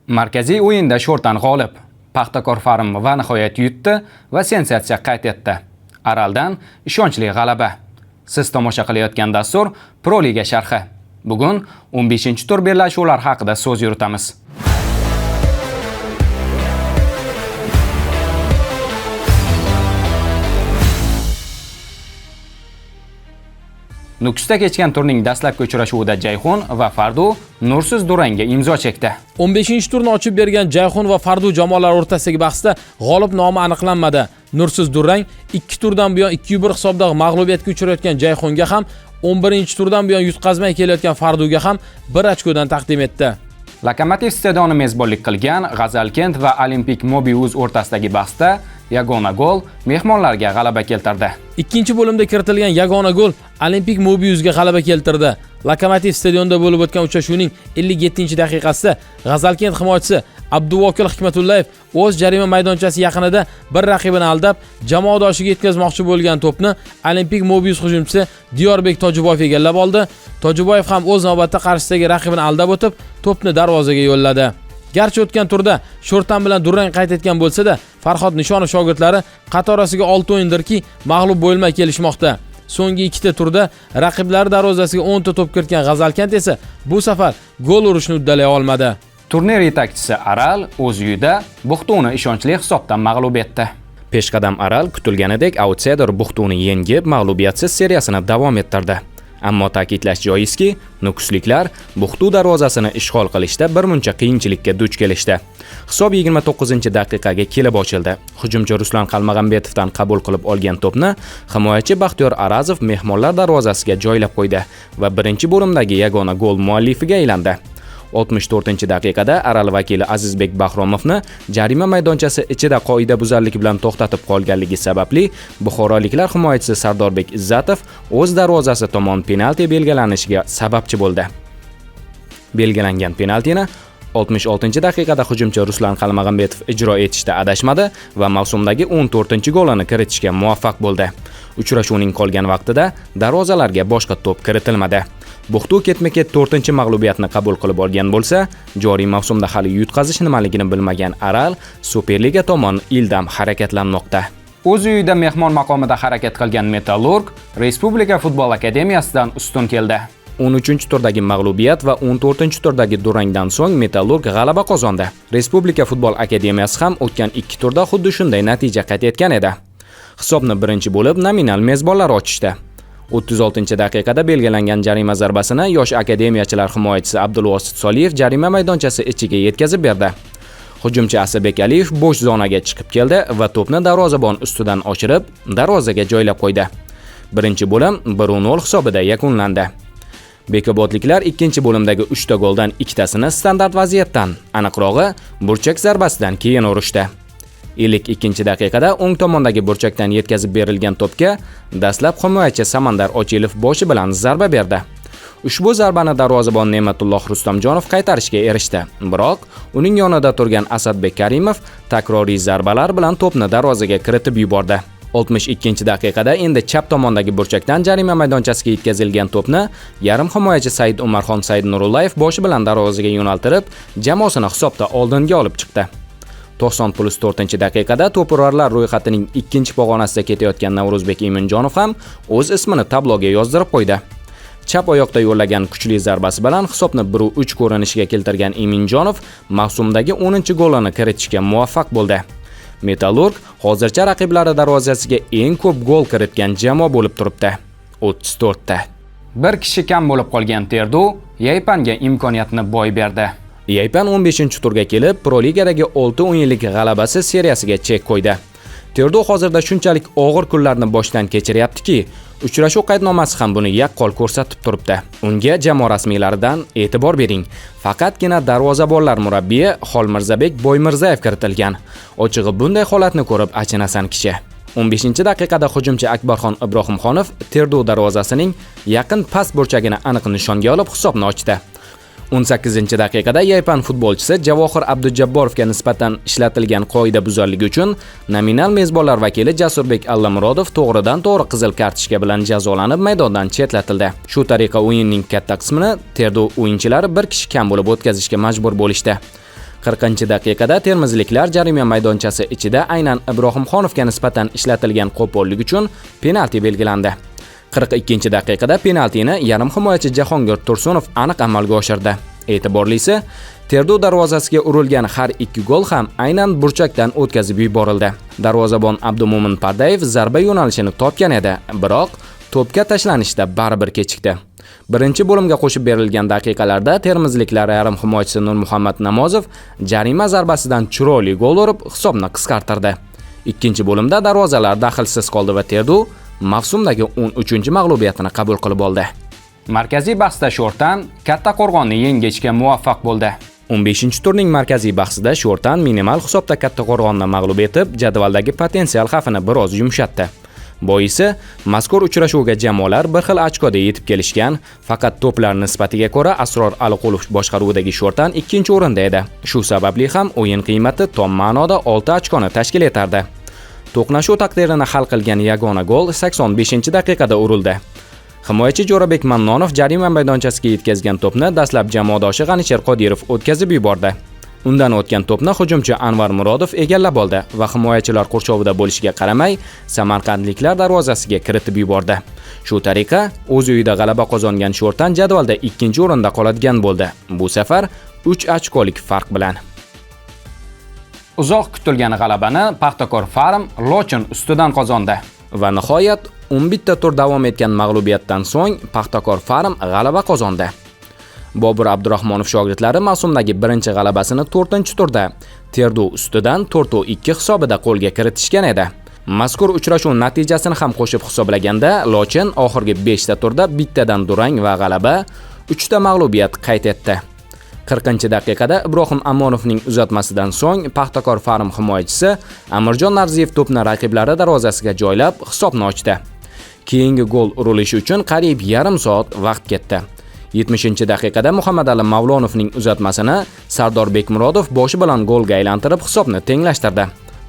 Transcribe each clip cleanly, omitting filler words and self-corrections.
Markaziy o'yinda sho'rtan g'olib. Paxtakor Farm va nihoyat yutdi va sensatsiya qayd etdi. Araldan ishonchli g'alaba. Siz tomosha qilayotgan dastur Pro Liga sharhi. Bugun 15-tur bellashuvlar haqida so'z yuritamiz. Nukusda kechgan turning dastlabki uchrashuvida Jayxun va Fardu nursiz durangga imzo chekdi. 15-turni ochib bergan Jayxun va Fardu jamoalari o'rtasidagi bahsda g'olib nomi aniqlanmadi. Nursiz durang 2 turdan buyon 2-1 hisobdagi mag'lubiyatga uchrayotgan Jayxunga ham 11-turdan buyon yutqazmay kelayotgan Farduga ham 1 ochkodan taqdim etdi. Lokomotiv stadioni mezbonlik qilgan G'azalkent va Olimpik Mobiuz o'rtasidagi bahsda yagona gol mehmonlarga g'alaba keltirdi. Ikkinchi bo'limda kiritilgan yagona gol Olimpik Mobiuzga g'alaba keltirdi. Lokomotiv stadionida bo'lib o'tgan uchrashuvning 57-daqiqasida G'azalkent himoyachisi Abduvokil Hikmatullayev o'z jarima maydonchasi yaqinida bir raqibini aldab, jamoadoshiga yetkazmoqchi bo'lgan to'pni Olimpik Mobiuz hujumchisi Diyorbek Tojiboyev egallab oldi. Tojiboyev ham o'z navbatda qarshisidagi raqibini aldab o'tib, to'pni darvozaga yo'lladi. Garchi o'tgan turda sho'rtan bilan durang qayd etgan bo'lsa-da, Farhod Nishonov shogirdlari qatorasiga 6 o'yindirki mag'lub bo'lmay kelishmoqda. So'nggi 2 turda raqiblari darvozasiga 10 ta to'p kiritgan G'azalkent esa bu safar gol urishni uddalay olmadi. Turnir yetakchisi Aral o'z uyida Buxtuni ishonchli hisobdan mag'lub etdi. Peshqadam Aral kutilganidek outsider Buxtuni yengib, mag'lubiyatsiz seriyasini davom ettirdi. Ammo ta'kidlash joizki, nukusliklar Buxtu darvozasini ishg'ol qilishda birmuncha qiyinchilikka duch kelishdi. Hisob 29-daqiqaga kelib ochildi. Hujumchi Ruslan Qalmag'ambetovdan qabul qilib olgan to'pni himoyachi Baxtiyor Arazov mehmonlar darvozasiga joylab qo'ydi va birinchi bo'limdagi yagona gol muallifiga aylandi. 64-daqiqada Aral vakili Azizbek Bahromovni jarima maydonchasi ichida qoidabuzarlik bilan to'xtatib qolganligi sababli buxoroliklar himoyachisi Sardorbek Izzatov o'z darvozasi tomon penalti belgilanishiga sababchi bo'ldi. Belgilangan penaltini 66-daqiqada hujumchi Ruslan Qalmag'ambetov ijro etishda adashmadi va mavsumdagi 14-golini kiritishga muvaffaq bo'ldi. Uchrashuvning qolgan vaqtida darvozalarga boshqa to'p kiritilmadi. Buxtu ketma-ket 4-mag'lubiyatni qabul qilib olgan bo'lsa, joriy mavsumda hali yutqazish nimaligini bilmagan Aral Superliga tomon ildam harakatlanmoqda. O'z uyida mehmon maqomida harakat qilgan Metallurg Respublika futbol akademiyasidan ustun keldi. 13-turdagi mag'lubiyat va 14-turdagi durangdan so'ng Metallurg g'alaba qozondi. Respublika futbol akademiyasi ham o'tgan 2 turda xuddi shunday natija qayd etgan edi. Hisobni birinchi bo'lib nominal mezbonlar ochishdi. 36-daqiqada belgilangan jarima zarbasini yosh akademiyachilar himoyachisi Abdulvosit Soliyev jarima maydonchasi ichiga yetkazib berdi. Hujumchi Asabek Aliyev bo'sh zonaga chiqib keldi va to'pni darvozabon ustidan oshirib, darvozaga joylab qo'ydi. Birinchi bo'lim 1-0 hisobida yakunlandi. Bekobodliklar ikkinchi bo'limdagi 3 ta goldan 2 tasini standart vaziyatdan, aniqrog'i burchak zarbasidan keyin urishdi. 52-daqiqada o'ng tomondagi burchakdan yetkazib berilgan to'pga dastlab himoyachi Samandar Ochilov boshi bilan zarba berdi. Ushbu zarbani darvozabon Ne'matulloh Rustamjonov qaytarishga erishdi. Biroq uning yonida turgan Asadbek Karimov takroriy zarbalar bilan to'pni darvozaga kiritib yubordi. 62-daqiqada endi chap tomondagi burchakdan jarima maydonchasiga yetkazilgan to'pni yarim himoyachi Said Umarxon Said Nurullayev boshi bilan darvozaga yo'naltirib, jamoasini hisobda oldinga olib chiqdi. 90+4-daqiqada to'purarlar ro'yxatining ikkinchi pog'onasida ketayotgan Navruzbek Iminjonov ham o'z ismini tabloga yozdirib qo'ydi. Chap oyoqda yo'llagan kuchli zarbasi bilan hisobni 1-3 ko'rinishiga keltirgan Iminjonov mavsumdagi 10-golini kiritishga muvaffaq bo'ldi. Metallurg hozircha raqiblari darvozasiga eng ko'p gol kiritgan jamoa bo'lib turibdi. 34 ta. Bir kishi kam bo'lib qolgan Terdu Yaypanga imkoniyatni boy berdi. Yaypan 15-turga kelib, Pro Ligadagi 6 o'yinlik g'alabasi seriyasiga chek qo'ydi. Terdu hozirda shunchalik og'ir kunlarni boshdan kechiryaptiki, uchrashuv qaydnomasi ham buni yaqqol ko'rsatib turibdi. Unga jamoa rasmiylaridan e'tibor bering. Faqatgina darvozabonlar murabbiyi Xolmirzabek Boymirzayev kiritilgan. Ochig'i bunday holatni ko'rib achinasan kishi. 15-daqiqada hujumchi Akbarxon Ibrohimxonov Terdu darvozasining yaqin past burchagini aniq nishonga olib hisobni ochdi. 18-daqiqada Yaypan futbolchisi Javohir Abdujabborovga nisbatan ishlatilgan qoidabuzarligi uchun nominal mezbonlar vakili Jasurbek Allamurodov to'g'ridan-to'g'ri qizil kartochka bilan jazolanib maydondan chetlatildi. Shu tariqa o'yinning katta qismini Terdu o'yinchilari bir kishi kam bo'lib o'tkazishga majbur bo'lishdi. 40-daqiqada termizliklar jarima maydonchasi ichida aynan Ibrohimxonovga nisbatan ishlatilgan qo'pollik uchun penalti belgilandi. 42-daqiqada penaltini yarim himoyachi Jahongir Tursunov aniq amalga oshirdi. E'tiborlisi, Terdu darvozasiga urilgan har ikki gol ham aynan burchakdan o'tkazib yuborildi. Darvozabon Abdumo'min Pardayev zarba yo'nalishini topgan edi, biroq to'pga tashlanishda baribir kechikdi. Birinchi bo'limga qo'shib berilgan daqiqalarda termizliklar yarim himoyachisi Nurmuhammad Namozov jarima zarbasidan chiroyli gol urib hisobni qisqartirdi. Ikkinchi bo'limda darvozalar daxlsiz qoldi va Terdu mavsumdagi 13-mag'lubiyatini qabul qilib oldi. Markaziy bahsda Sho'rtan Kattaqo'rg'onni yengishga muvaffaq bo'ldi. 15-turning markaziy bahsida Sho'rtan minimal hisobda Kattaqo'rg'onni mag'lub etib, jadvaldagi potensial xavfini biroz yumshatdi. Boisi, mazkur uchrashuvga jamoalar bir xil ochkoda yetib kelishgan, faqat to'plar nisbatiga ko'ra Asror Aliqulov boshqaruvidagi Sho'rtan ikkinchi o'rinda edi. Shu sababli ham o'yin qiymati tom ma'noda 6 ochkoni tashkil etardi. To'qnashuv taqdirini hal qilgan yagona gol 85-daqiqada urildi. Himoyachi Jo'rabek Mannonov jarima maydonchasiga yetkazgan to'pni dastlab jamoadoshi G'anisher Qodirov o'tkazib yubordi. Undan o'tgan to'pni hujumchi Anvar Murodov egallab oldi va himoyachilar qurshovida bo'lishiga qaramay, samarqandliklar darvozasiga kiritib yubordi. Shu tariqa o'z uyida g'alaba qozongan Sho'rtan jadvalda ikkinchi o'rinda qoladigan bo'ldi. Bu safar 3 ochkolik farq bilan. Uzoq kutilgan g'alabani Paxtakor Farm Lochin ustidan qozondi va nihoyat 11 tur davom etgan mag'lubiyatdan so'ng Paxtakor Farm g'alaba qozondi. Bobur Abdurahmonov shogirdlari mavsumdagi birinchi g'alabasini 4-turda Terdu ustidan 4-2 hisobida qo'lga kiritishgan edi. Mazkur uchrashuv natijasini ham qo'shib hisoblaganda Lochin oxirgi 5 turda bittadan durang va g'alaba, 3 ta mag'lubiyat qayd etdi. 40-daqiqada Ibrohim Amonovning uzatmasidan so'ng Paxtakor Farm himoyachisi Amirjon Narziyev to'pni raqiblari darvozasiga joylab hisobni ochdi. Keyingi gol urilishi uchun qariyb yarim soat vaqt ketdi. 70-daqiqada Muhammad Ali Mavlonovning uzatmasini Sardor Bekmurodov boshi bilan golga aylantirib hisobni tenglashtirdi.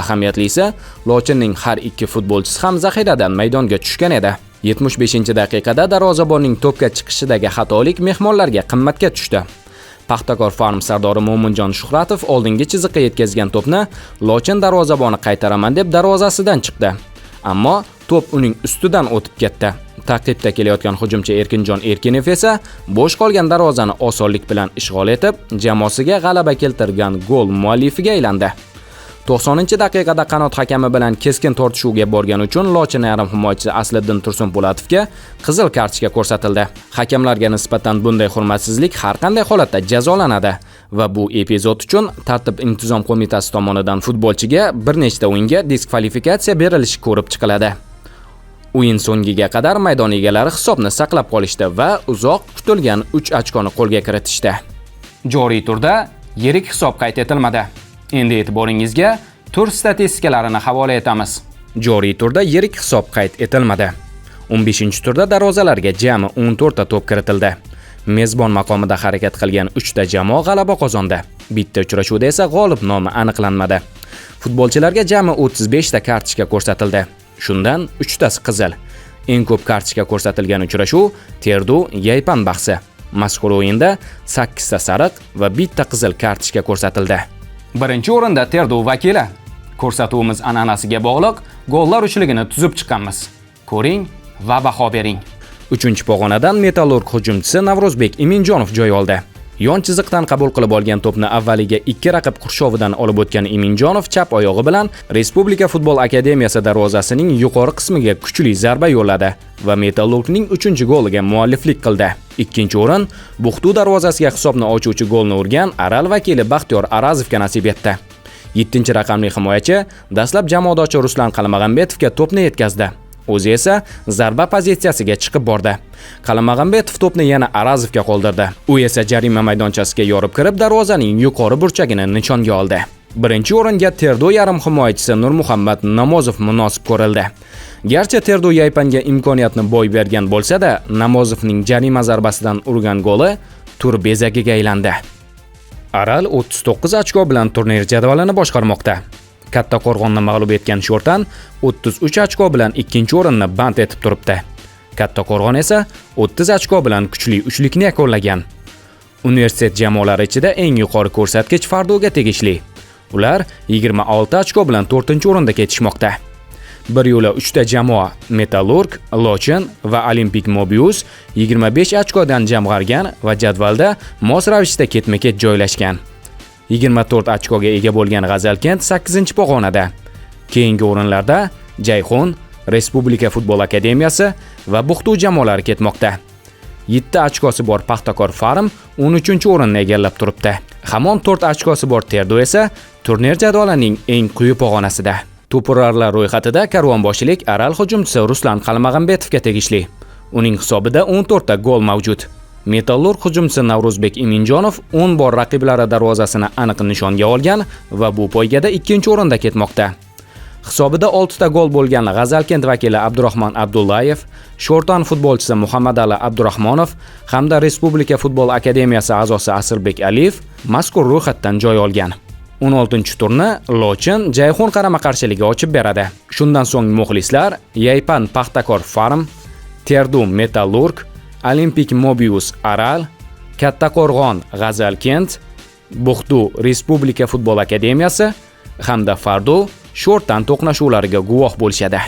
Ahamiyatlisi, Lochinning har ikki futbolchisi ham zaxiradan maydonga tushgan edi. 75-daqiqada darvozabonning to'pga chiqishidagi xatolik mehmonlarga qimmatga tushdi. Paxtakor Farm sardori Mo'minjon Shuhratov oldingi chiziqqa yetkazgan to'pni Lochin darvozaboni qaytaraman deb darvozasidan chiqdi. Ammo to'p uning ustidan o'tib ketdi. Ta'qibda kelayotgan hujumchi Erkinjon Erkinov esa bo'sh qolgan darvozani osonlik bilan ishg'ol etib, jamoasiga g'alaba keltirgan gol muallifiga aylandi. 90-daqiqada qanot hakami bilan keskin tortishuvga borgani uchun Lochin yarim himoyachisi Asliddin Tursunpo'latovga qizil kartochka ko'rsatildi. Hakamlarga nisbatan bunday hurmatsizlik har qanday holatda jazolanadi va bu epizod uchun tartib-intizom qo'mitasi tomonidan futbolchiga bir nechta o'yinga diskvalifikatsiya berilishi ko'rib chiqiladi. O'yin so'ngiga qadar maydon egalari hisobni saqlab qolishdi va uzoq kutilgan 3 ochkoni qo'lga kiritishdi. Joriy turda yirik hisob qayd etilmadi. Endi e'tiboringizga tur statistikalarini havola etamiz. Joriy turda yirik hisob qayd etilmadi. 15-turda darvozalarga jami 14 ta to'p kiritildi. Mezbon maqomida harakat qilgan 3 ta jamoa g'alaba qozondi. Bitta uchrashuvda esa g'olib nomi aniqlanmadi. Futbolchilarga jami 35 ta kartochka ko'rsatildi. Shundan 3 tasi qizil. Eng ko'p kartochka ko'rsatilgan uchrashuv Terdu Yaypan bahsi. Mazkur o'yinda 8 ta sariq va bitta qizil kartochka ko'rsatildi. Birinchi o'rinda Terdu vakili. Ko'rsatuvimiz an'anasiga bog'liq gollar uchligini tuzib chiqqanmiz. Ko'ring va baho bering. 3-pog'onadan Metallurg hujumchisi Navrozbek Iminjonov joy oldi. Yon chiziqdan qabul qilib olgan to'pni avvaliga 2 raqib qurshovidan olib o'tgan Iminjonov chap oyog'i bilan Respublika futbol akademiyasi darvozasining yuqori qismiga kuchli zarba yo'lladi va Metallurgning 3-goliga mualliflik qildi. Ikkinchi o'rin Buxtu darvozasiga hisobni ochuvchi golni urgan Aral vakili Baxtiyor Arazovga nasib etdi. 7-raqamli himoyachi dastlab jamoadoshi Ruslan Qalmag'ambetovga to'pni yetkazdi. O'zi esa zarba pozitsiyasiga chiqib bordi. Qalmag'ambetov to'pni yana Arazovga qoldirdi. U esa jarima maydonchasiga yorib kirib, darvozaning yuqori burchagini nishonga oldi. Birinchi o'ringa Terdu yarim himoyachisi Nurmuhammad Namozov munosib ko'rildi. Garchi Terdu Yaypanga imkoniyatni boy bergan bo'lsa-da, Namozovning jarima zarbasidan urgan goli tur bezagiga aylandi. Aral 39 ochko bilan turnir jadvalini boshqarmoqda. Kattaqo'rg'onni mag'lub etgan Sho'rtan 33 ochko bilan ikkinchi o'rinni band etib turibdi. Kattaqo'rg'on esa 30 ochko bilan kuchli uchlikni yakunlagan. Universitet jamoalari ichida eng yuqori ko'rsatkich Fardoga tegishli. Ular 26 ochko bilan 4-o'rinda ketishmoqda. Bir yo'la 3 ta jamoa Metallurg, Lochin va Olimpik Mobius 25 ochkodan jamg'argan va jadvalda mos ravishda ketma-ket joylashgan. 24 ochkoga ega bo'lgan G'azalkent 8-pog'onada. Keyingi o'rinlarda Jayxon, Respublika futbol akademiyasi va Buxtu jamoalari ketmoqda. 7 ochkosi bor Paxtakor Farm 13-o'rinni egallab turibdi. Hamon 4 ochkosi bor Terdo esa turnir jadvalining eng quyi pog'onasida. To'purarlar ro'yxatida karvonboshilik Aral hujumchisi Ruslan Qalmag'ambetovga tegishli. Uning hisobida 14 ta gol mavjud. Metallurg hujumchisi Navruzbek Iminjonov 10 bor raqiblari darvozasini aniq nishonga olgan va bu poygada 2-o'rinda ketmoqda. Hisobida 6 ta gol bo'lgan G'azalkent vakili Abdurahmon Abdullayev, Sho'rton futbolchisi Muhammadali Abdurahmonov hamda Respublika futbol akademiyasi a'zosi Asrbek Aliyev mazkur ro'yxatdan joy olgan. 16-turni Lochin Jayxon qarama-qarshiligi ochib beradi. Shundan so'ng muxlislar Yaypan Paxtakor Farm, Terdum Metallurg, Olimpik Mobius Aral, Kattaqo'rg'on G'azalkent, Buxtu Respublika futbol akademiyasi hamda Fardo Sho'rtan to'qnashuvlariga guvoh bo'lishadi.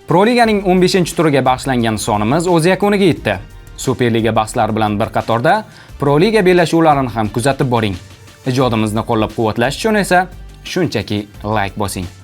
Pro Liganing 15-turiga bag'ishlangan sonimiz o'z yakuniga yetdi. Superliga bahslari bilan bir qatorda Pro Liga bellashuvlarini ham kuzatib boring. Ijodimizni qo'llab-quvvatlash uchun esa shunchaki like bosing.